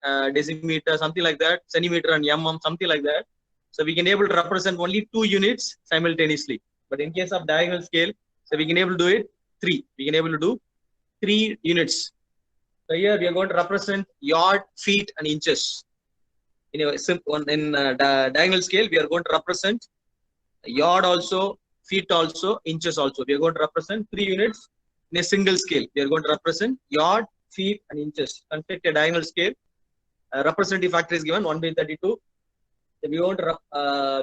decimeter, something like that, centimeter and mm, something like that. So we can able to represent only 2 units simultaneously. But in case of diagonal scale, so we can able to do it 3. We can able to do 3 units. So here we are going to represent yard, feet, and inches. In diagonal scale, we are going to represent yard also, feet also, inches also. We are going to represent 3 units in a single scale. We are going to represent yard, feet, and inches. Construct a diagonal scale. Representative factor is given 1 by 32. So we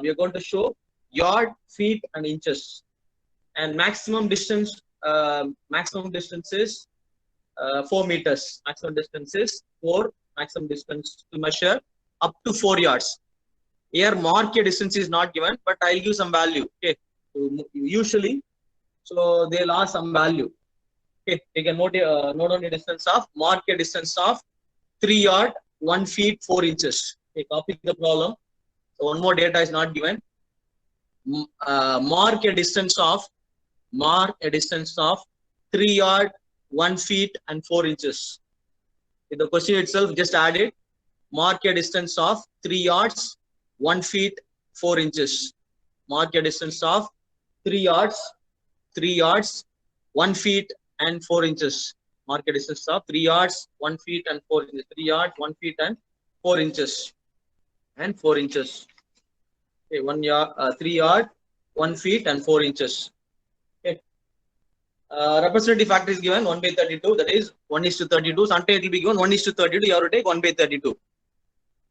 are going to show yard, feet, and inches. And maximum distance is 4 meters. Maximum distance is 4. Maximum distance to measure up to 4 yards. Here mark distance is not given, but I'll give some value. Okay. So usually, so they'll ask some value. Okay. You can note down the distance of mark distance of 3 yard, 1 feet, 4 inches. Okay. Copy the problem. So one more data is not given. Mark a distance of 3 yard, 1 feet, and 4 inches. In the question itself, just add it. Mark a distance of 3 yards, 1 feet, 4 inches. Mark a distance of 3 yards, 1 feet, and 4 inches. Mark a distance of 3 yards, 1 feet, and 4 inches. 3 yards, 1 feet, and 4 inches. And 4 inches. Okay, 1 yard, 3 yard, 1 feet, and 4 inches. Okay. Representative factor is given 1 by 32. That is 1:32. Sometimes it will be given 1:32. You have to take 1 by 32.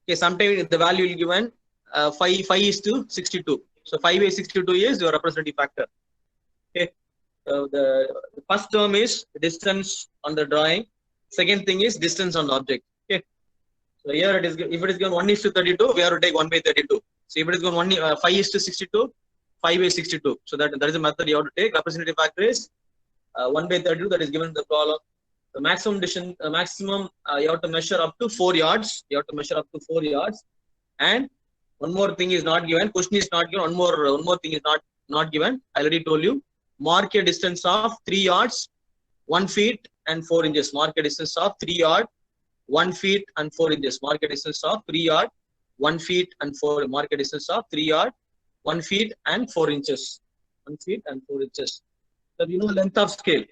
Okay. Sometimes the value will be given 5:62. So 5 by 62 is your representative factor. Okay. So the first term is distance on the drawing. Second thing is distance on the object. Okay. So here it is, if it is given 1:32, we have to take 1 by 32. So if it is given 5:62, 5 by 62. So that is the method you have to take. Representative factor is 1 by 32. That is given in the problem. The maximum distance, you have to measure up to 4 yards. You have to measure up to 4 yards. And one more thing is not given. Question is not given. One more thing is not given. I already told you. Mark a distance of 3 yards, 1 feet, and 4 inches. Mark a distance of 3 yards, 1 feet, and 4 inches. Mark a distance of 3 yards, 1 feet, and 4. Mark a distance of 3 yards, 1 feet, and 4 inches. 1 feet and 4 inches. So you know length of scale.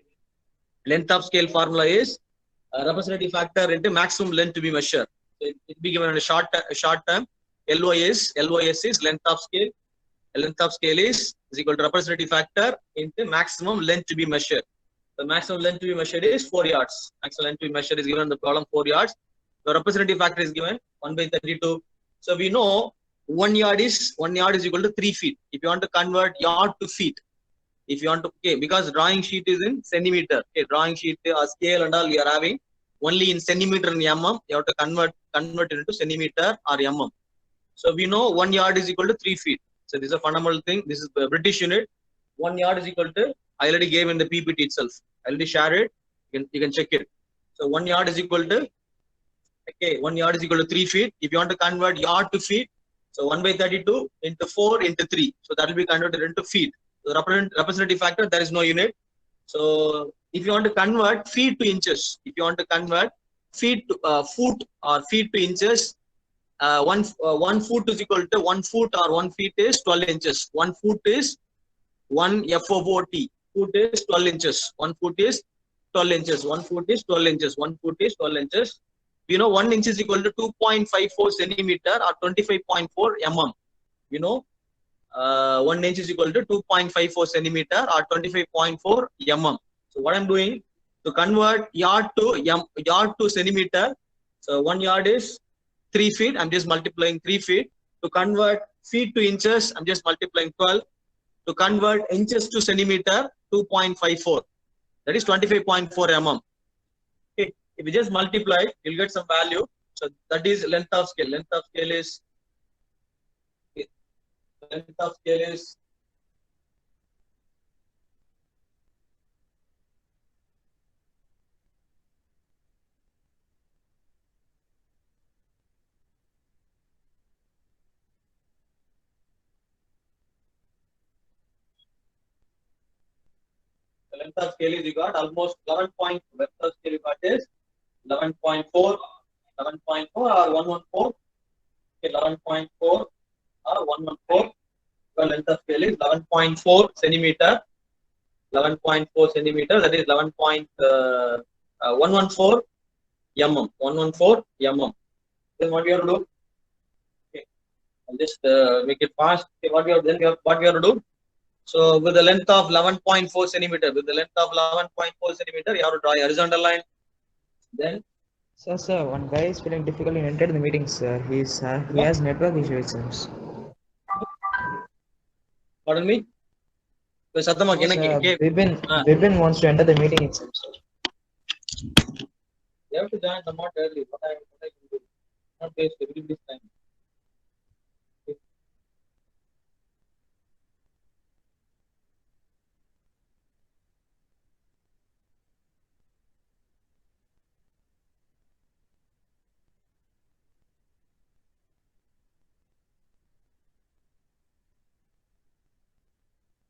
Length of scale formula is representative factor into maximum length to be measured. So it will be given in a short term. LOS is length of scale. Length of scale is equal to representative factor into maximum length to be measured. The maximum length to be measured is 4 yards. Maximum length to be measured is given in the problem 4 yards. The representative factor is given 1 by 32. So we know 1 yard is equal to 3 feet. If you want to convert yard to feet, if you want to, okay, because drawing sheet is in centimeter. Okay, drawing sheet scale and all we are having only in centimeter and mm. You have to convert it into centimeter or mm. So we know 1 yard is equal to 3 feet. So this is a fundamental thing. This is the British unit. 1 yard is equal to, I already gave in the PPT itself. I already shared it. You can check it. So 1 yard is equal to, okay, 1 yard is equal to 3 feet. If you want to convert yard to feet, so 1 by 32 into 4 into 3. So that will be converted into feet. The representative factor, there is no unit. So if you want to convert feet to inches, if you want to convert feet to foot or feet to inches, 1 foot is equal to 1 foot or 1 feet is 12 inches. 1 foot is 1 FOOT. Foot is 12 inches. 1 foot is 12 inches. 1 foot is 12 inches. 1 foot is 12 inches. You know 1 inch is equal to 2.54 centimeter or 25.4 mm. You know 1 inch is equal to 2.54 centimeter or 25.4 mm. So what I'm doing to convert yard to centimeter. So 1 yard is 3 feet. I'm just multiplying 3 feet. To convert feet to inches, I'm just multiplying 12. To convert inches to centimeter, 2.54. That is 25.4 mm. Okay. If you just multiply, you'll get some value. So that is length of scale. Length of scale is length of scale is you got almost 11 point. Length of scale you got is 11.4 or 114. Okay, 11.4 or 114. The length of scale is 11.4 centimeter. 11.4 centimeter. That is 114 mm. 114 mm. Then what you have to do? Okay, I'll just make it fast. Okay, what you have to do? So with the length of 11.4 centimeter, with the length of 11.4 centimeter, you have to draw a horizontal line. Then, Sir, one guy is feeling difficult in entering the meeting, sir. He has network issues, sir. pardon me. So, Sathama, No, sir. okay. Vipin wants to enter the meeting itself, sir. You have to join somewhat early. What I can do? Not waste everybody's time. Okay.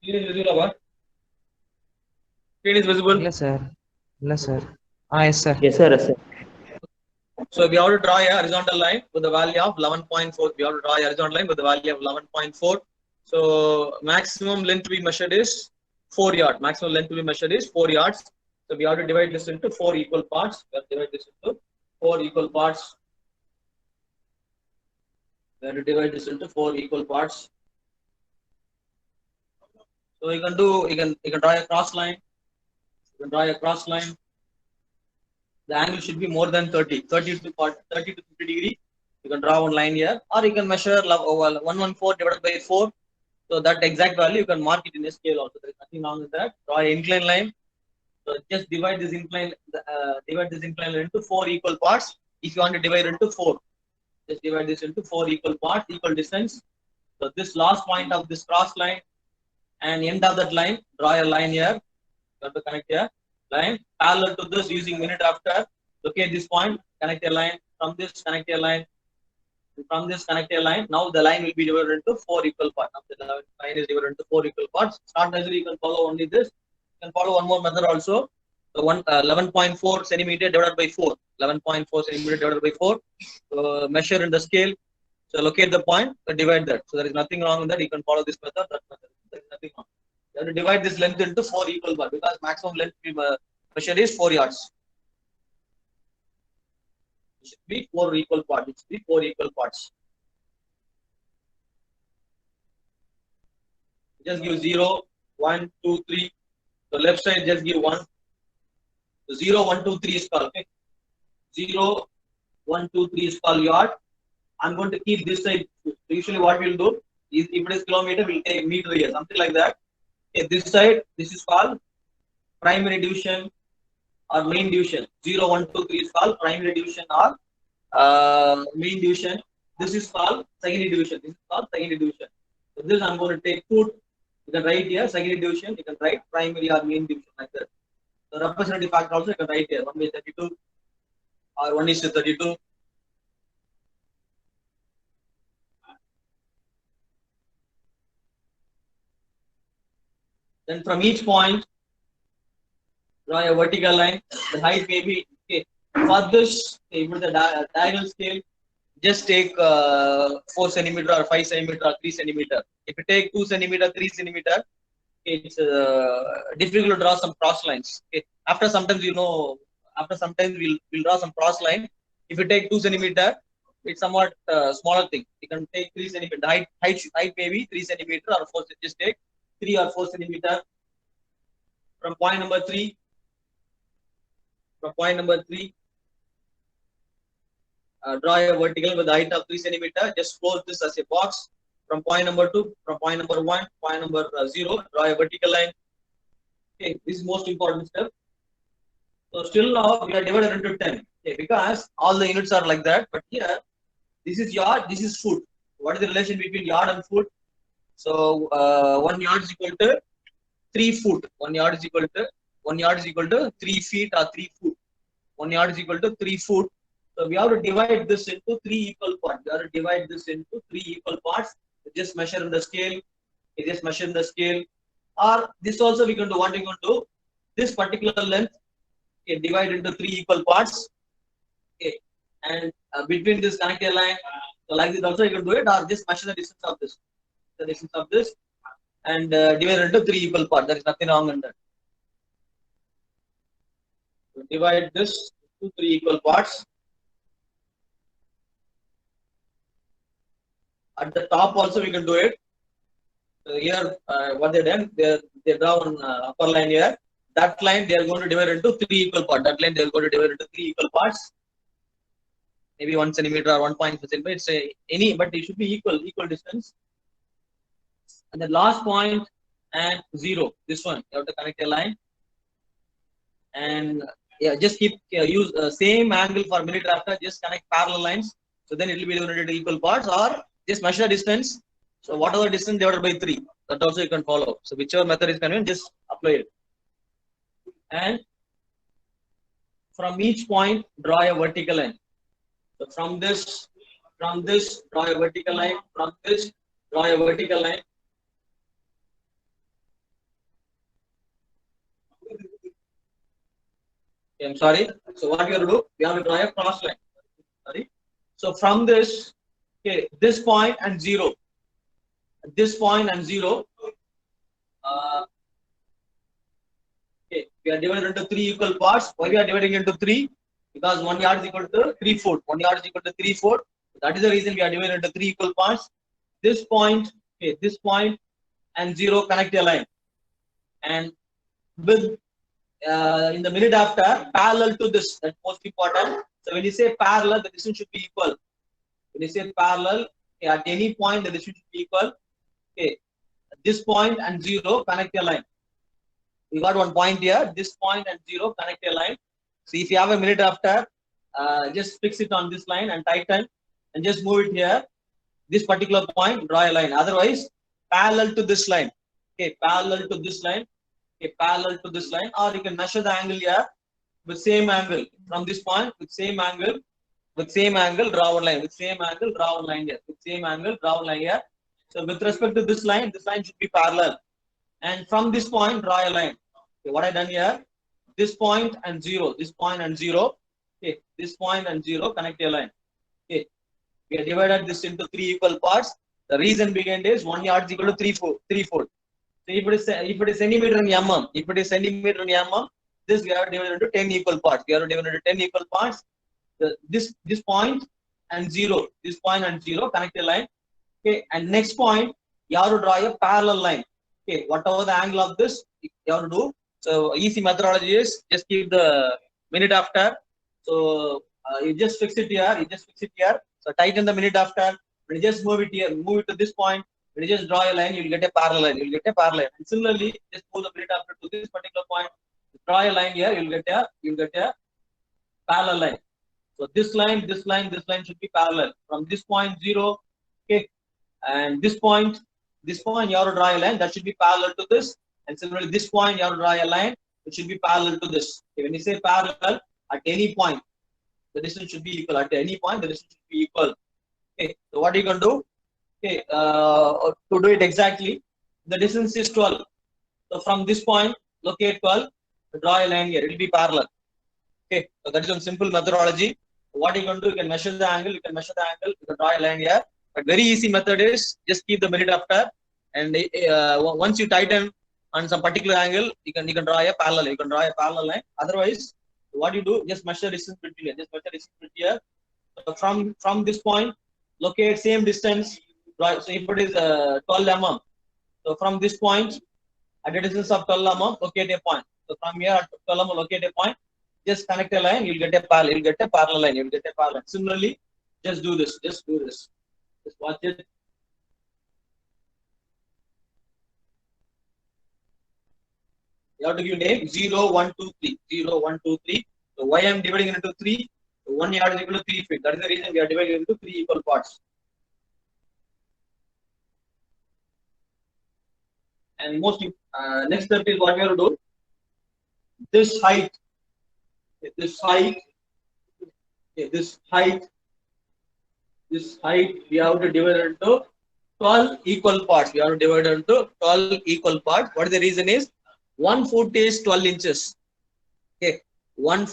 Screen is visible, what? Screen is visible. Yes, sir. Yes, sir. Yes, sir. Yes, sir. Yes, sir. So we have to draw a horizontal line with the value of 11.4. We have to draw a horizontal line with the value of 11.4. So maximum length to be measured is 4 yards. Maximum length to be measured is 4 yards. So we have to divide this into 4 equal parts. We have to divide this into 4 equal parts. We have to divide this into 4 equal parts. So you can draw a cross line. You can draw a cross line. The angle should be more than 30 to 50 degree. You can draw one line here, or you can measure 114 divided by 4. So that exact value you can mark it in a scale also. There is nothing wrong with that. Draw an incline line. So just divide this incline line into 4 equal parts. If you want to divide into 4, just divide this into 4 equal parts, equal distance. So this last point of this cross line and end of that line, draw a line here. You have to connect a line parallel to this using minute after. Locate this point, connect a line. From this, connect a line. From this, connect a line. Now the line will be divided into 4 equal parts. Now the line is divided into 4 equal parts. Start necessarily you can follow only this. You can follow one more method also. So 11.4 centimeter divided by 4. 11.4 centimeter divided by 4. So measure in the scale. So locate the point, divide that. So there is nothing wrong with that. You can follow this method, that method. There is nothing wrong. You have to divide this length into 4 equal parts because maximum length measure is 4 yards. It should be 4 equal parts. It should be 4 equal parts. Just give 0, 1, 2, 3. So left side just give 1. So 0, 1, 2, 3 is called. Okay? 0, 1, 2, 3 is called yard. I'm going to keep this side. So usually what we'll do is if it is kilometer, we'll take meter here, something like that. Okay, this side, this is called primary division or main division. 0, 1, 2, 3 is called primary division or main division. This is called secondary division. This is called secondary division. So this I'm going to take foot. You can write here secondary division. You can write primary or main division like that. The representative factor also you can write here 1 by 32 or 1 is to 32. Then from each point, draw a vertical line. The height may be okay. For this, with the diagonal scale, just take 4 centimeter or 5 centimeter or 3 centimeter. If you take 2 centimeter, 3 centimeter, it's difficult to draw some cross lines. Okay. After sometimes we'll draw some cross line. If you take 2 centimeter, it's somewhat smaller thing. You can take 3 centimeter. Height maybe 3 centimeter or 4. Just take 3 or 4 centimeter. From point number 3. From point number 3. Draw a vertical with the height of 3 centimeter. Just close this as a box. From point number 2, from point number 1, point number 0, draw a vertical line. Okay, this is most important step. So still now we are divided into 10. Okay, because all the units are like that. But here, this is yard, this is foot. What is the relation between yard and foot? So 1 yard is equal to 3 foot. 1 yard is equal to 3 feet or 3 foot. 1 yard is equal to 3 foot. So we have to divide this into 3 equal parts. We have to divide this into 3 equal parts. Just measure in the scale. Just measure in the scale. Or this also we can do. What we can do? This particular length, okay, divide into 3 equal parts. Okay. and between this connected line, so like this also you can do it, or just measure the distance of this, and divide it into 3 equal parts. There is nothing wrong in that. So divide this into 3 equal parts. At the top also we can do it. So here, what they done, they draw one upper line here. That line they are going to divide into 3 equal parts. That line they are going to divide into 3 equal parts. Maybe 1 centimeter or 1.5 centimeter. It's any, but it should be equal distance. And the last point and 0. This one you have to connect a line. And yeah, just keep use same angle for minute after. Just connect parallel lines. So then it will be divided into equal parts, or just measure the distance. So whatever distance divided by 3, that also you can follow. So whichever method is convenient, just apply it. And from each point, draw a vertical line. So from this, draw a vertical line. From this, draw a vertical line. Okay, I'm sorry. So what you have to do? We have to draw a cross line. Sorry. So from this, okay, this point and 0. This point and 0. Okay, we are divided into 3 equal parts. Why we are dividing into 3? Because 1 yard is equal to 3 foot. 1 yard is equal to 3 foot. That is the reason we are divided into 3 equal parts. This point, okay, this point and 0 connect a line. And with in the minute after, parallel to this, that's most important. So when you say parallel, the distance should be equal. When you say parallel, okay, at any point the distance should be equal. Okay, this point and 0 connect a line. We got one point here. This point and 0 connect a line. So if you have a minute after, just fix it on this line and tighten, and just move it here. This particular point, draw a line. Otherwise, parallel to this line. Okay, parallel to this line. Okay, parallel to this line, or you can measure the angle here with same angle from this point with same angle, draw one line. With same angle, draw one line here. With same angle, draw one line here. So with respect to this line should be parallel. And from this point, draw a line. Okay, what I done here, this point and 0, this point and 0. Okay, this point and 0 connect a line. Okay, we have divided this into 3 equal parts. The reason behind is 1 yard is equal to 3 foot. So if it is centimeter in mm, this we have divided into 10 equal parts. We have divided into 10 equal parts. This point and 0, this point and 0 connect a line. Okay, and next point you have to draw a parallel line. Okay, whatever the angle of this you have to do. So easy methodology is just keep the minute after. So you just fix it here. So tighten the minute after. When you just move it here, move it to this point. When you just draw a line, you will get a parallel line. And similarly, just move the minute after to this particular point. Draw a line here. You will get a parallel line. So this line should be parallel from this point 0. Okay, and this point you have to draw a line that should be parallel to this. And similarly, this point you have to draw a line which should be parallel to this. Okay, when you say parallel, at any point, the distance should be equal. At any point, the distance should be equal. Okay, so what you can do? Okay, to do it exactly, the distance is 12. So from this point, locate 12, draw a line here. It will be parallel. Okay, so that is one simple methodology. What you can do? You can measure the angle. You can draw a line here. But very easy method is just keep the minute after, and once you tighten on some particular angle, you can draw a parallel. Line. Otherwise, what you do? Just measure distance between here. So from this point, locate same distance. So if it is 12 mm, so from this point, at a distance of 12 mm, locate a point. So from here at 12 mm, locate a point. Just connect a line. You'll get a parallel line. Similarly, just do this. Just watch it. You have to give name 0, 1, 2, 3. 0, 1, 2, 3. So why I am dividing it into 3? So 1 yard is equal to 3 feet. That is the reason we are dividing it into 3 equal parts. And next step is what we have to do. This height, we have to divide it into 12 equal parts. What the reason is? 1 foot is 12 inches. Okay, 1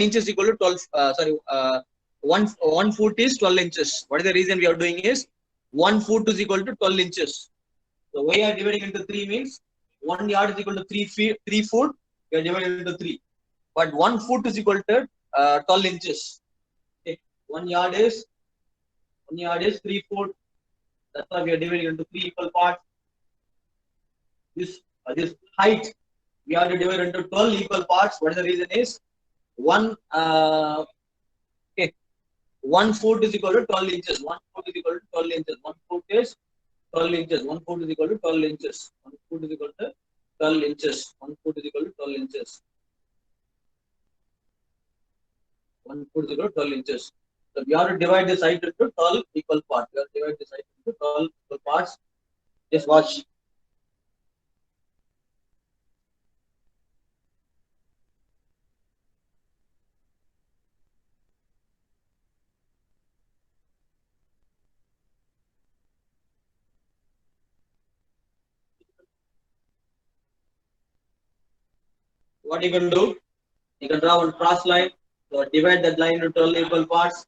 inch is equal to 12. one foot is 12 inches. What is the reason we are doing is 1 foot is equal to 12 inches. So we are dividing into 3 means 1 yard is equal to 3 foot. We are dividing into 3. But 1 foot is equal to 12 inches. Okay. 1 yard is 3 foot. That's why we are dividing into 3 equal parts. This height we have to divide into 12 equal parts. What is the reason is one okay, 1 foot is equal to 12 inches. 1 foot is equal to 12 inches. 1 foot is 12 inches. 1 foot is equal to 12 inches. 1 foot is equal to 12 inches. 1 foot is equal to 12 inches. 1 foot is equal to 12 inches. So we have to divide this height into 12 equal parts. We have to divide this height into 12 equal parts. Just watch. What you can do? You can draw one cross line. So divide that line into 12 equal parts.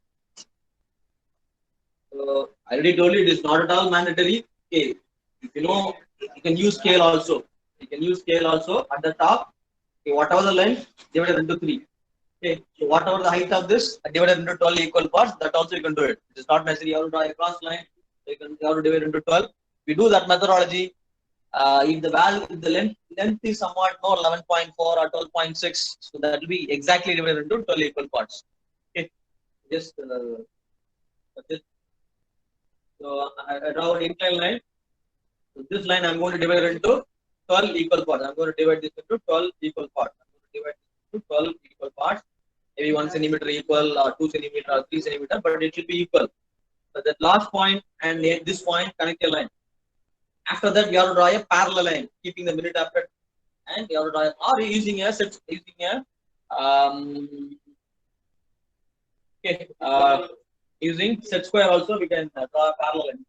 So I already told you it is not at all mandatory. Okay. If you know, you can use scale also. You can use scale also at the top. Okay, whatever the length, divided into 3. Okay. So whatever the height of this, divided into 12 equal parts, that also you can do it. It is not necessary you have to draw a cross line. So you have to divide into 12. If you do that methodology, if the value, if the length is somewhat more 11.4 or 12.6, so that will be exactly divided into 12 equal parts. Okay. Just so I draw an inclined line. So this line I'm going to divide into 12 equal parts. I'm going to divide this into 12 equal parts. I'm going to divide this into 12 equal parts. Maybe 1 centimeter equal or 2 centimeter or 3 centimeter, but it should be equal. So that last point and this point connect a line. After that, we have to draw a parallel line, keeping the minute after, and we have to draw or using a set, using a okay, using set square also we can draw a parallel line.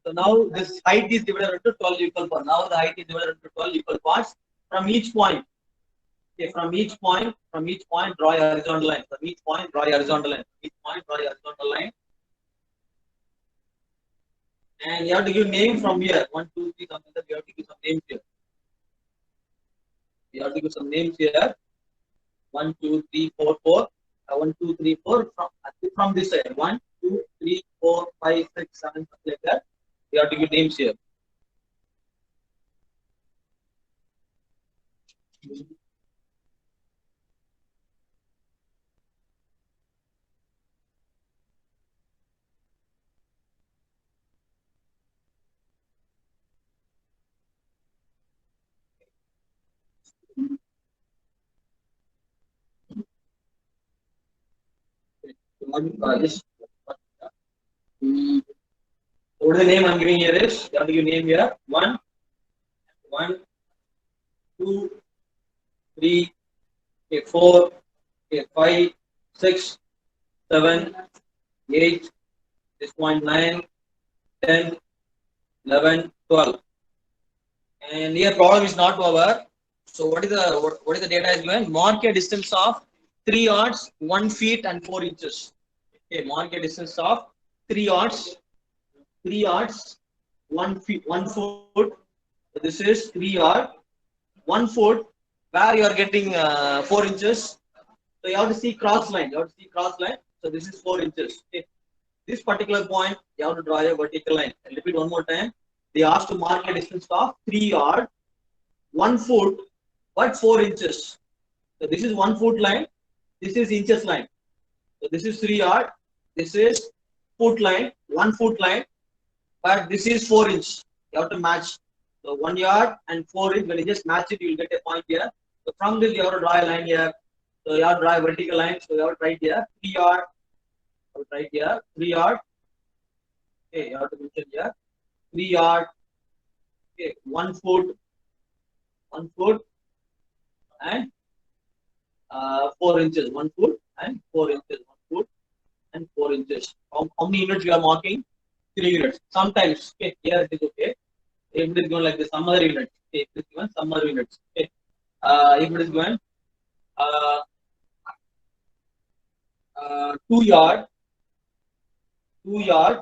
So now this height is divided into 12 equal parts. Now the height is divided into 12 equal parts. From each point, okay, from each point, draw a horizontal line. From each point, draw a horizontal line. From each point, draw a horizontal line. And you have to give name from here. 1, 2, 3, something that you have to give some names here. You have to give some names here. 1, 2, 3, 4, 4. 1, 2, 3, 4 from this side. 1, 2, 3, 4, 5, 6, 7, something like that. You have to give names here. Just what is the name I'm giving here is, you have to give name here. 1, 2, 3, 4, 5, 6, 7, 8, 6.9, 10, 11, 12. And here problem is not over. So what is the data is given? Mark a distance of 3 yards, 1 feet and 4 inches. Okay, mark a distance of 3 yards, 1 feet, 1 foot. So this is 3 yard, 1 foot, where you are getting 4 inches. So you have to see cross line. So this is 4 inches. Okay. This particular point, you have to draw a vertical line. I'll repeat one more time. They asked to mark a distance of 3 yard, 1 foot, but 4 inches. So this is 1 foot line. This is inches line. So this is 3 yard. This is foot line, 1 foot line, but this is 4 inch. You have to match. So 1 yard and 4 inch. When you just match it, you will get a point here. So from this, you have to draw a line here. So you have to draw a vertical line. So you have to write here 3 yard. I will write here 3 yard. Okay, you have to mention here 3 yard. Okay, 1 foot, and 4 inches. 1 foot and 4 inches. 1 foot and 4 inches. How many units you are marking? 3 units. Sometimes, okay, here it is okay. If it is given like this, some other units. Okay, if it is given some other units. Okay. If it is given 2 yard, 2 yard.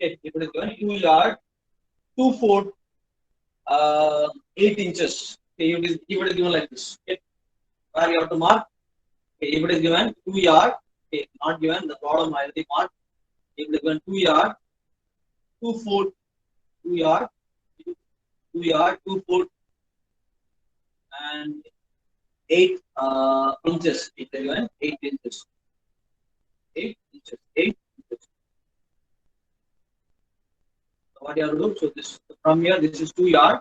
Okay, if it is given 2 yard, 2 foot, 8 inches. Okay, if it is given like this. Okay, where you have to mark. Okay, if it is given 2 yard, okay, not given the problem I already marked. If it is given 2 yard, 2 foot, 2 yard, 2 yard, 2 foot, and 8 inches. If it is given 8 inches, 8 inches, 8 inches. So what you have to do? So this from here, this is 2 yard,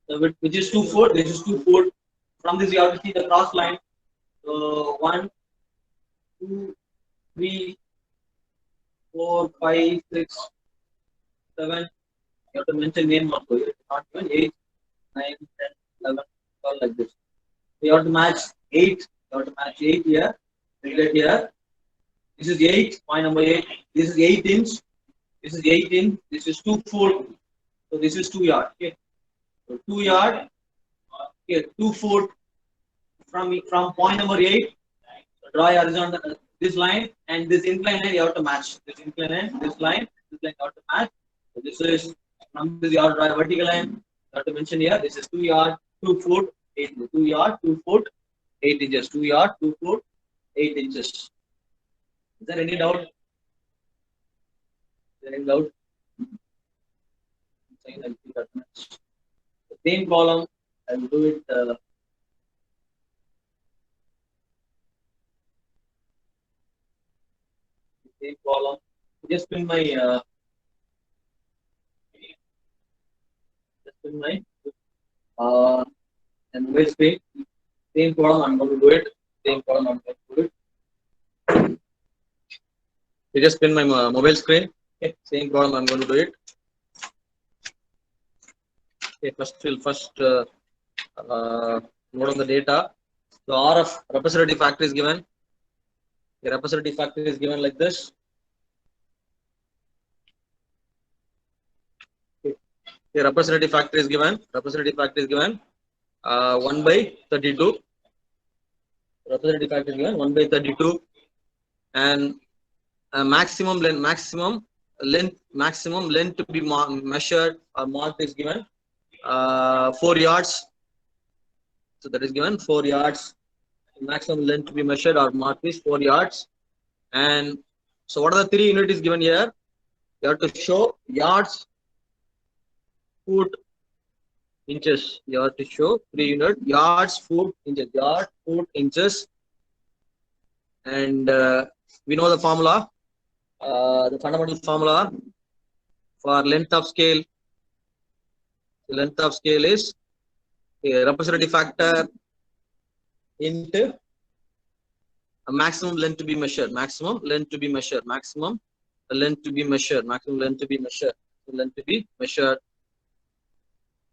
which is 2 foot. This is 2 foot. From this, you have to see the cross line. So 1, 2, 3, 4, 5, 6, 7. You have to mention name also. You not even 8, 9, 10, 11, 12 like this. So you have to match 8. You have to match 8 here. Right here. This is 8. Point number 8. This is 8 inch. This is 8 inch. This is 2 foot. So this is 2 yard. Okay. So 2 yard. Okay. 2 foot from point number 8. So draw horizontal this line and this incline line you have to match. This incline line, this line you have to match. So this is from this you have to draw a vertical line. You have to mention here. This is 2 yard, 2 foot, 8. 2 yard, 2 foot, 8 inches. 2 yard, 2 foot, 8 inches. Is there any doubt? Is there any doubt? The same column, I will do it. Same column. Just pin my and mobile screen. Same column, I'm going to do it. Same column, I'm going to do it. You just pin my mobile screen. Okay. Same column, I'm going to do it. Okay, first note on the data. So RF representative factor is given. The representative factor is given like this. Okay. The representative factor is given. Representative factor is given 1 by 32. Representative factor is given 1 by 32, and maximum length to be measured or marked is given 4 yards. So that is given 4 yards. Maximum length to be measured or marked is 4 yards. And so what are the 3 units given here? You have to show yards, foot, inches. You have to show 3 units: yards, foot, inches. Yard, foot, inches. And we know the formula, the fundamental formula for length of scale. The length of scale is a representative factor into a maximum length to be measured. Maximum length to be measured. Maximum length to be measured. Maximum length to be measured. Length to be measured.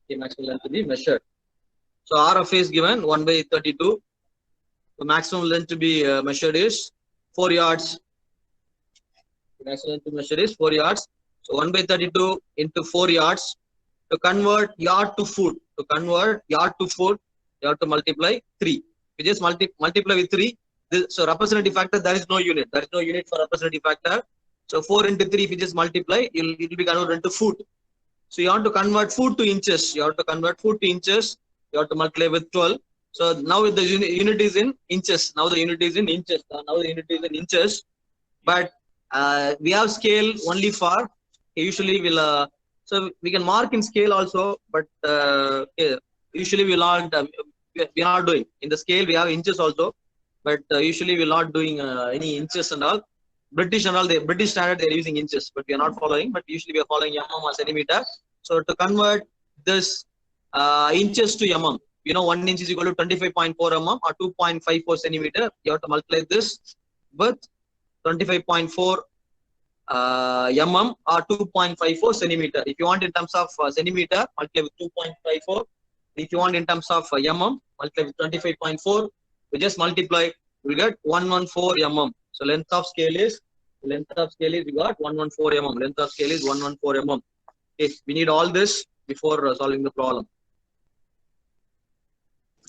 Okay, maximum length to be measured. So RF is given 1 by 32. The maximum length to be measured is 4 yards. The maximum length to measure is 4 yards. So 1 by 32 into 4 yards. To convert yard to foot, you have to multiply 3. You just multiply with 3. So representative factor, there is no unit. There is no unit for representative factor. So 4 into 3, if you just multiply, it will be converted into foot. So you have to convert foot to inches. You have to convert foot to inches. You have to multiply with 12. So now the unit is in inches. Now the unit is in inches. But we have scale only for, usually we'll so we can mark in scale also, but usually we are not doing in the scale. We have inches also, but usually we are not doing any inches and all. British and all, the British standard they are using inches, but we are not following. But usually we are following mm or centimeter. So to convert this inches to mm, 1 inch is equal to 25.4 mm or 2.54 centimeter. You have to multiply this with 25.4 mm or 2.54 centimeter. If you want in terms of centimeter, multiply with 2.54. If you want in terms of mm, multiply with 25.4. We just multiply, we get 114 mm. So length of scale is we got 114 mm. Length of scale is 114 mm. Okay, we need all this before solving the problem.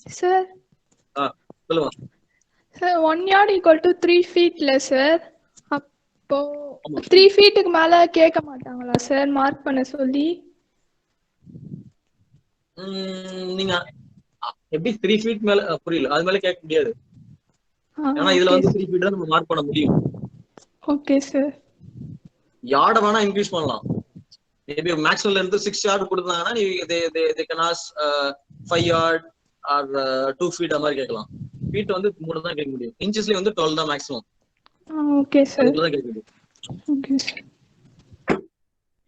Sir. Sir, 1 yard equal to 3 feet less, sir. இப்போ 3 ஃபீட்டுக்கு மேல கேட்க மாட்டாங்களா sir mark பண்ண சொல்லி? நீங்க எப்படி 3 feet மேல புரியல, அது மேல கேட்க முடியாது. ஏன்னா இதுல வந்து 3 feet தான் நம்ம மார்க் பண்ண முடியும். Okay sir. யார்ட வேணா இன்க்ரீஸ் பண்ணலாம். மேபி மேக்ஸ்ல இருந்து 6 yard கொடுத்தாங்கன்னா they can ask 5 yard or 2 feet அந்த மாதிரி கேட்கலாம். ஃபீட் வந்து 3 தான் கேட்க முடியும். இன்ச்சஸ்ல வந்து 12 தான் மேக்ஸிமம். Okay sir. அதுக்குள்ள தான் கேட்க முடியும். Okay sir.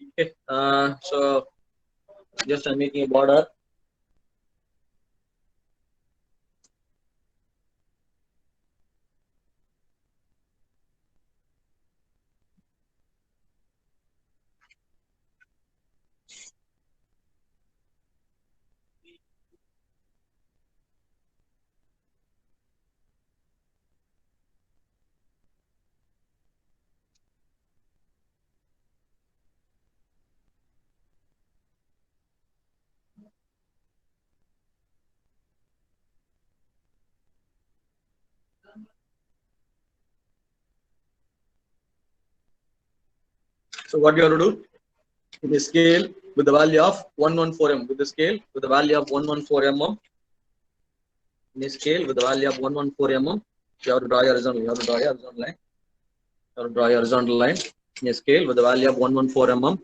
Okay, so just I'm making a border. So what you have to do, in a scale with the value of 114 mm, with the scale with the value of 114 mm, in a scale with the value of 114 mm, you have to draw your horizontal. You have to draw your horizontal line. You have to draw your horizontal line in a scale with the value of 114 mm.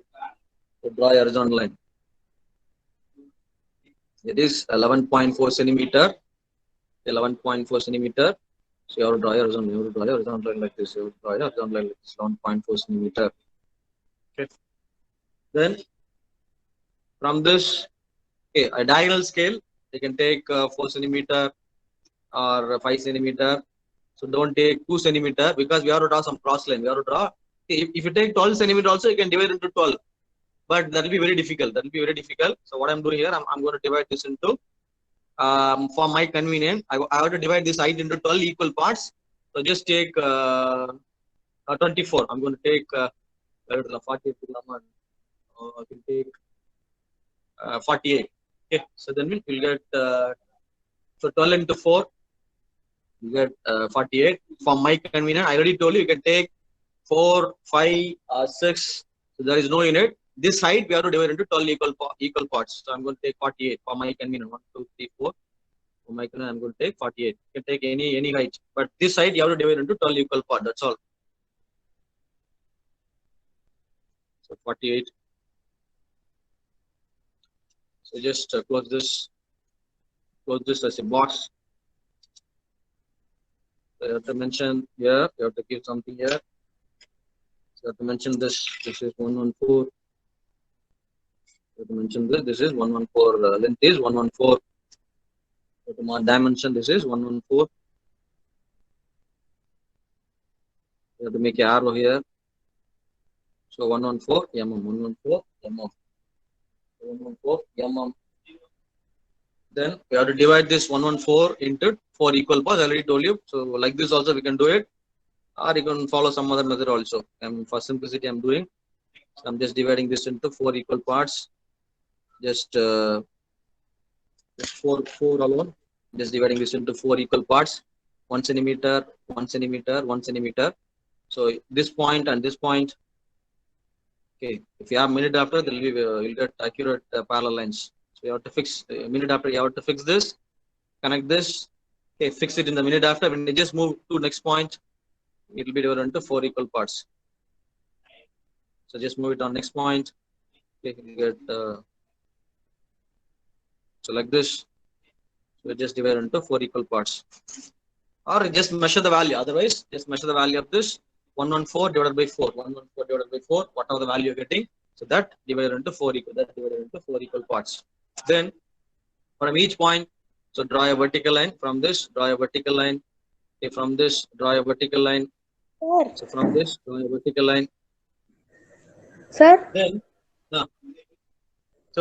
So draw your horizontal line. It is 11.4 centimeter. 11.4 centimeter. So you have to draw your horizontal. You have to draw your horizontal line like this. You have to draw your horizontal line like this. 11.4 centimeter. Okay. Then from this, okay, a diagonal scale, you can take 4 centimeter or 5 centimeter. So don't take 2 centimeter because we have to draw some cross line. We have to draw. If you take 12 centimeter also, you can divide into 12. But that will be very difficult. That will be very difficult. So what I'm doing here, I'm going to divide this into, for my convenience, I have to divide this height into 12 equal parts. So just take 24. I'm going to take 48. I can take 48. Okay. So then we'll get so 12 into 4. You get 48. For my convenience, I already told you, you can take 4, 5, 6. So there is no unit. This height we have to divide into 12 equal parts. So I'm going to take 48 for my convenience. 1, 2, 3, 4. For my convenience, I'm going to take 48. You can take any height, but this height you have to divide into 12 equal parts. That's all. So 48. So just close this as a box. So you have to mention here. You have to give something here. So you have to mention this. This is 114. You have to mention this. This is 114. Length is 114. You have to mark dimension. This is 114. You have to make an arrow here. So 114 mm. 114 mm. 114 mm. Then we have to divide this 114 into 4 equal parts. I already told you. So like this also we can do it, or you can follow some other method also. And for simplicity, I'm doing. So I'm just dividing this into 4 equal parts. Just 4 alone. Just dividing this into 4 equal parts. 1 centimeter, 1 centimeter, 1 centimeter. So this point and this point. Okay, if you have minute after, there will be you'll get accurate parallel lines. So you have to fix minute after. You have to fix this, connect this. Okay, fix it in the minute after. When you just move to next point, it will be divided into 4 equal parts. So just move it on next point. Okay, you get so like this. So just divide into 4 equal parts, or just measure the value. Otherwise, just measure the value of this 114 divided by 4. 114 divided by 4. Whatever the value you're getting, so that divided into 4 equal. That divided into 4 equal parts. Then from each point, so draw a vertical line. From this, draw a vertical line. Okay, from this, draw a vertical line. Sir. So from this, draw a vertical line. Sir. Then,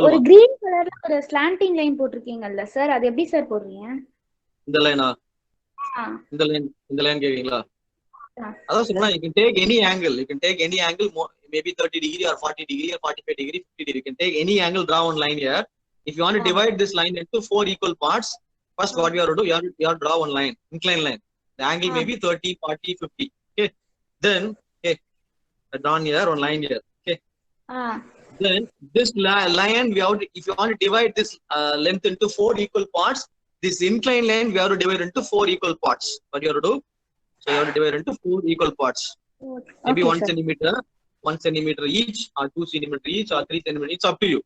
ஒரு green கலர்ல ஒரு slanting line போட்டிருக்கீங்கல்ல sir, அது எப்படி sir போடுறீங்க? இந்த லைனா? இந்த line கேக்குறீங்களா? அதான் சொல்றேன், you can take any angle. You can take any angle, maybe 30 degree or 40 degree or 45 degree, 50 degree. You can take any angle, draw one line here. If you want to divide this line into 4 equal parts, first what you have to do, you have to draw one line, inclined line. The angle may be 30, 40, 50. Okay. Then, okay, drawn here, one line here. Okay. Ah, Then this line, we have to, if you want to divide this length into 4 equal parts, this inclined line we have to divide into 4 equal parts. What you have to do? So you have to divide into 4 equal parts. Maybe okay, 1 sir. centimeter, 1 centimeter each, or 2 centimeter each, or 3 centimeter. It's up to you.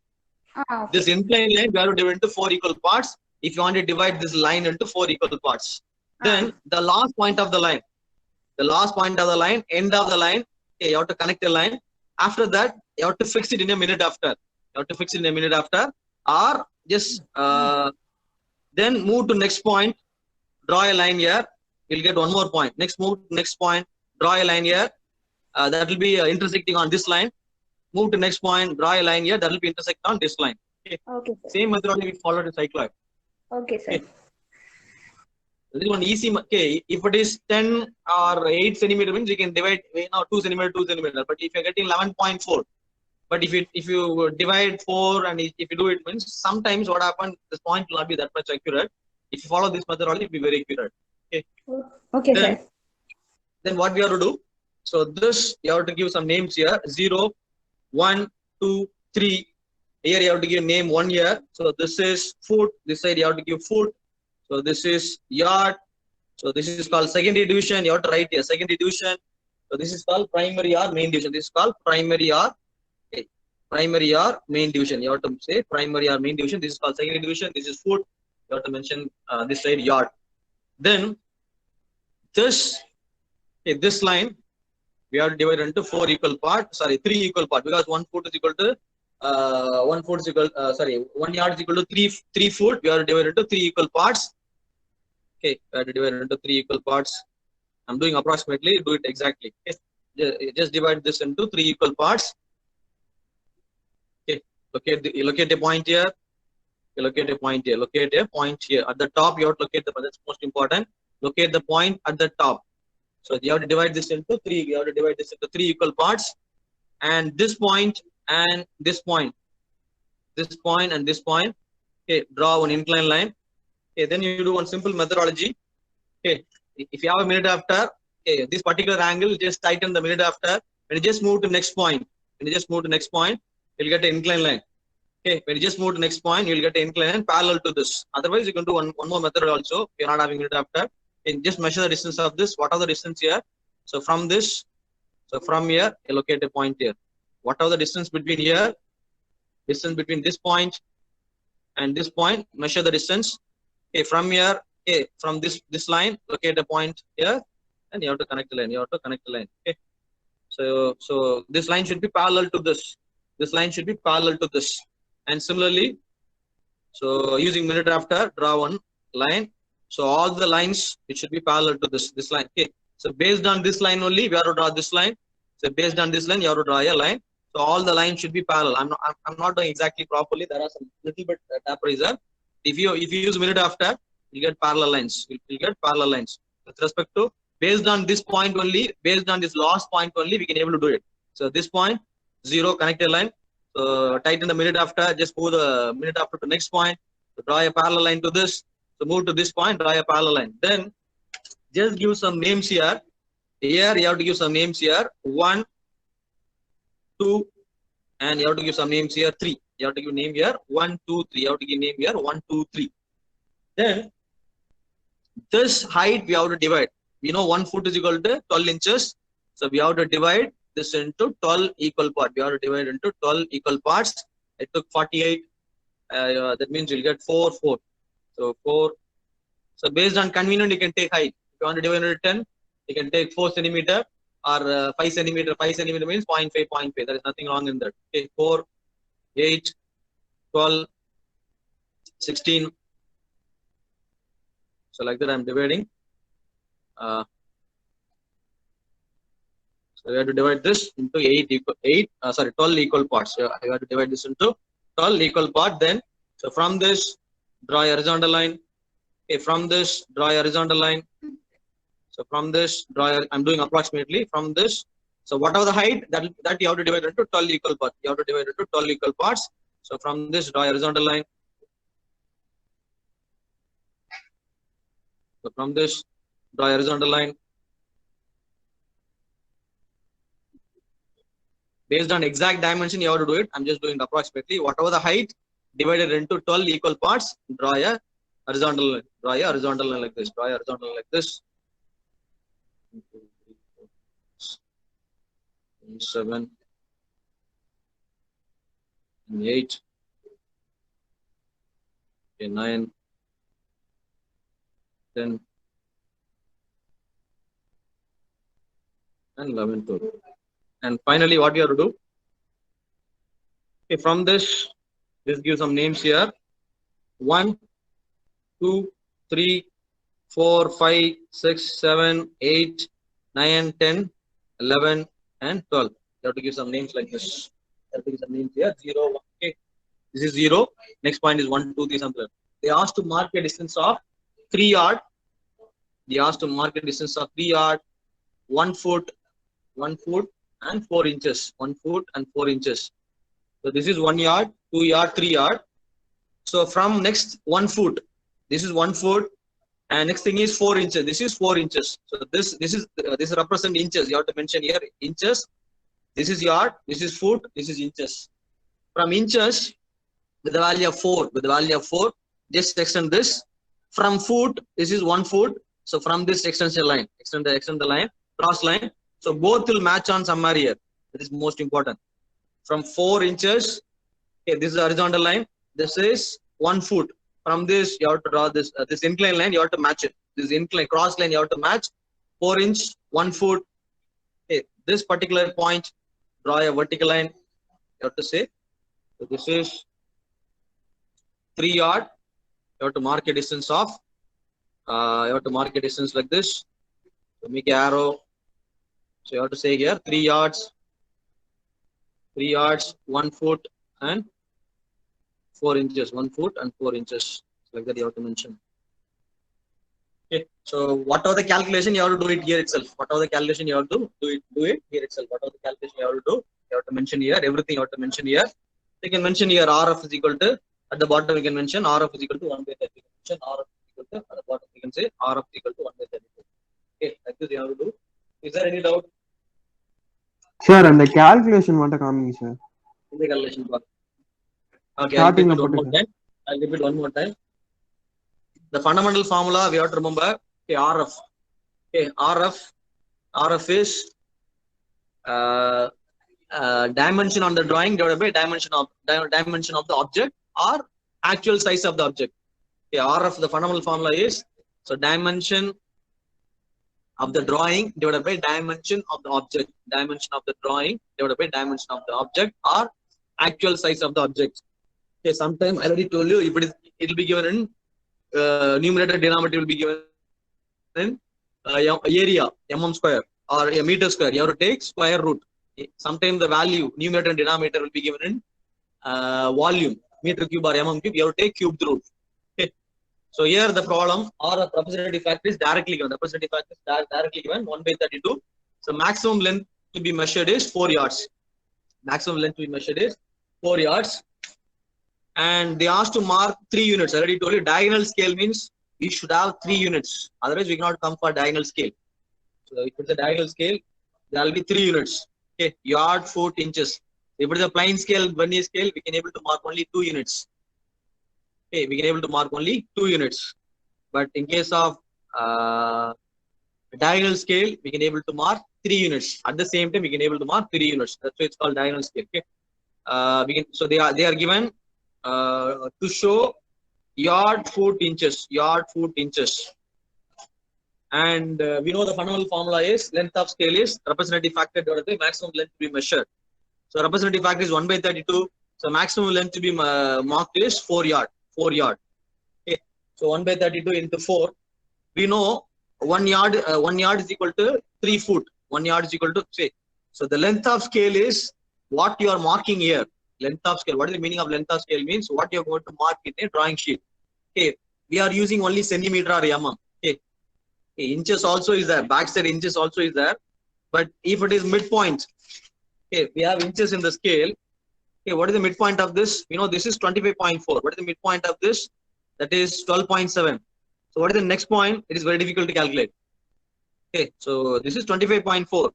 Ah, okay. This inclined line we have to divide into 4 equal parts. If you want to divide this line into 4 equal parts, then the last point of the line, end of the line, okay, you have to connect a line. After that, you have to fix it in a minute after. Or just then move to next point, draw a line here. You'll get one more point. Next point, draw a line here. That will be intersecting on this line. Move to next point, draw a line here. That will be intersect on this line. Okay. Okay, sir. Same methodology we followed in cycloid. Okay, sir. Okay. This is one easy. Okay, if it is 10 or 8 centimeter means you can divide 2 centimeter, 2 centimeter. But if you're getting 11.4, but if you divide 4 and if you do it means sometimes what happens, this point will not be that much accurate. If you follow this methodology, it will be very accurate. Okay. Okay, Then, sir. then what we have to do? So this you have to give some names here. 0, 1, 2, 3. Here you have to give name 1 here. So this is foot. This side you have to give foot. So this is yard. So this is called secondary division. You have to write here secondary division. So this is called primary or main division. This is called primary or main division. You have to say primary or main division. This is called secondary division. This is foot. You have to mention this side yard. Then this line we have to divide into 4 equal parts. Sorry, 3 equal parts, because 1 foot is equal to 1 yard is equal to 3 foot. We have to divide into 3 equal parts. Okay, we have to divide into 3 equal parts. I'm doing approximately, do it exactly. Okay. Just divide this into 3 equal parts. Okay, locate a point here. Locate a point here. At the top, you have to locate that's most important. Locate the point at the top. So you have to divide this into 3. You have to divide this into 3 equal parts. And this point and this point. And this point. Okay, draw one inclined line. Okay, then you do one simple methodology. Okay, if you have a minute after, okay, this particular angle, just tighten the minute after. When you just move to next point, you'll get an inclined line. Okay, when you just move to next point, you'll get an inclined line parallel to this. Otherwise, you can do one more method also. If you're not having minute after, you can just measure the distance of this. What are the distance here? So from here, you locate a point here. What are the distance between here? Distance between this point and this point, measure the distance. Okay, from here, okay, from this line, locate a point here, and you have to connect the line. Okay. So this line should be parallel to this. And similarly, so using minute after, draw one line. So all the lines, it should be parallel to this line. Okay. So based on this line only, we have to draw this line. So based on this line, you have to draw a line. So all the lines should be parallel. I'm not doing exactly properly. There are some little bit tap razor. If you use minute after, you get parallel lines. You get parallel lines with respect to based on this point only. Based on this last point only, we can able to do it. So this point 0, connect a line. So tighten the minute after. Just move the minute after to next point. So draw a parallel line to this. So move to this point. Draw a parallel line. Then just give some names here. Here you have to give some names here. 1, 2, and you have to give some names here. 3. You have to give name here 1, 2, 3. You have to give name here 1, 2, 3. Then this height we have to divide. 1 foot is equal to 12 inches. So we have to divide this into 12 equal parts. We have to divide into 12 equal parts. I took 48. That means you'll get 4, 4. So 4. So based on convenient, you can take height. If you want to divide into 10, you can take 4 centimeter or 5 centimeter. 5 centimeter means 0.5, 0.5. There is nothing wrong in that. Okay, 4, 8, 12, 16. So like that I'm dividing. So we have to divide this into 12 equal parts. So I have to divide this into 12 equal parts. Then, so from this, draw a horizontal line. Okay, from this, draw a horizontal line. So from this, I'm doing approximately from this. So whatever the height, that you have to divide into 12 equal parts. You have to divide into 12 equal parts. So from this, draw a horizontal line. So from this, draw a horizontal line. Based on exact dimension, you have to do it. I'm just doing it approximately. Whatever the height divided into 12 equal parts, draw a horizontal line. Draw a horizontal line like this. Draw a horizontal line like this. 1, 2, 3, 4, 6, 7, and 8, okay, 9, 10, and 11, 12. And finally, what you have to do? Okay, from this, just give some names here. 1, 2, 3, 4, 5, 6, 7, 8, 9, 10, 11, and 12. You have to give some names like this. You have to give some names here. 0, 1. Okay. This is 0. Next point is 1, 2, 3, something. They asked to mark a distance of 3 yard. They asked to mark a distance of 3 yard, 1 foot, 1 foot, and 4 inches. 1 foot and 4 inches. So this is 1 yard, 2 yard, 3 yard. So from next 1 foot, this is 1 foot, and next thing is 4 inches. This is 4 inches. So this represent inches. You have to mention here inches. This is yard. This is foot. This is inches. From inches, with the value of 4, just extend this. From foot, this is 1 foot. So from this extension line, extend the line, cross line. So both will match on somewhere here. That is most important. From 4 inches, okay, this is the horizontal line. This is 1 foot. From this, you have to draw this this incline line. You have to match it. This incline cross line, you have to match. 4 inch, 1 foot. Okay, this particular point, draw a vertical line. You have to say. So this is 3 yard. You have to mark a distance of. You have to mark a distance like this. So make an arrow. So you have to say here 3 yards. 3 yards, 1 foot, and 4 inches. 1 foot and 4 inches. Like that you have to mention. Okay. So whatever the calculation, you have to do it here itself. Whatever the calculation you have to do it here itself. Whatever the calculation you have to do, you have to mention here. Everything you have to mention here. You can mention here RF is equal to, at the bottom you can mention RF is equal to 1 by 30. You can mention RF is equal to, at the bottom you can say RF is equal to 1 by 32. Okay, like this you have to do. Is there any doubt? Sir, and the calculation மட்டும் காமிங்க sir. In the calculation part. Okay, Starting I'll repeat one more time. The fundamental formula we have to remember. Okay, RF. Okay, RF is dimension on the drawing divided by dimension of the object or actual size of the object. Okay, RF, the fundamental formula is so dimension of the drawing divided by dimension of the object. Dimension of the drawing divided by dimension of the object or actual size of the object. Okay, sometime I already told you if it will be given in numerator, denominator will be given in area mm square or a meter square. You have to take square root. Sometimes the value numerator and denominator will be given in volume, meter cube or mm cube. You have to take cubed root. Okay. So here the problem or the representative factor is directly given. Representative factor is directly given 1 by 32. So maximum length to be measured is 4 yards. Maximum length to be measured is 4 yards. And they asked to mark 3 units. I already told you diagonal scale means we should have 3 units. Otherwise, we cannot come for diagonal scale. So if it's a diagonal scale, there will be 3 units. Okay, yard, foot, inches. If it is a plain scale, vernier scale, we can able to mark only 2 units. Okay, we can able to mark only 2 units. But in case of diagonal scale, we can able to mark 3 units. At the same time, we can able to mark 3 units. That's why it's called diagonal scale. Okay, so they are given to show yard, foot, inches. And we know the fundamental formula is length of scale is representative factor divided by maximum length to be measured. So representative factor is 1 by 32. So maximum length to be marked is 4 yard. Okay. So 1 by 32 into 4. We know 1 yard is equal to 3 foot. 1 yard is equal to say. So the length of scale is what you are marking here. Length of scale. What is the meaning of length of scale? Means what you are going to mark in a drawing sheet. Okay. We are using only centimeter or mm. Okay. Inches also is there. Backside inches also is there. But if it is midpoint, okay, we have inches in the scale. Okay, what is the midpoint of this? You know, this is 25.4. What is the midpoint of this? That is 12.7. So what is the next point? It is very difficult to calculate. Okay, so this is 25.4.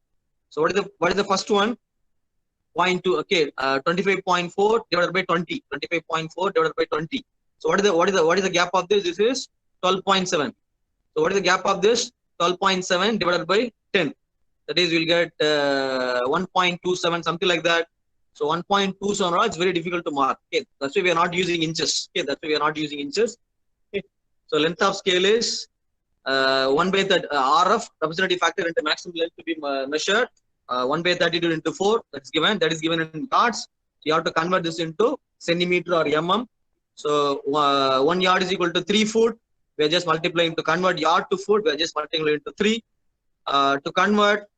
So what is the first one? 0.2, okay, 25.4 divided by 20, 25.4 divided by 20. So what is the gap of this? This is 12.7. So what is the gap of this? 12.7 divided by 10. That is, we'll get 1.27, something like that. So 1.27, it's very difficult to mark. Okay, that's why we are not using inches. Okay, that's why we are not using inches. Okay, so length of scale is 1 by RF, representative factor into maximum length to be measured. 1 by 32 into 4, that's given. That is given in yards. So you have to convert this into centimeter or mm. So 1 yard is equal to 3 foot. We are just multiplying to convert yard to foot. We are just multiplying into 3. To convert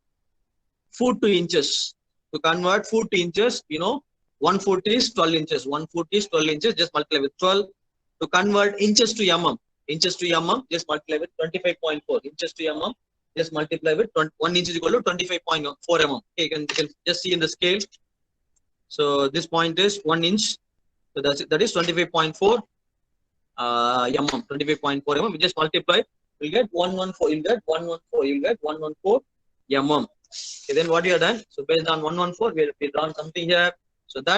foot to inches. To convert foot to inches, 1 foot is 12 inches. 1 foot is 12 inches. Just multiply with 12. To convert inches to mm. Inches to mm, just multiply with 25.4. Inches to mm, just multiply with 1 inch is equal to 25.4 mm. Okay, you can just see in the scale. So this point is 1 inch. So that is 25.4 mm. 25.4 mm. We just multiply. We'll get 114. You'll get 114. You'll get 114 mm. Okay, then what we have done? So based on 114, we drawn something here. So that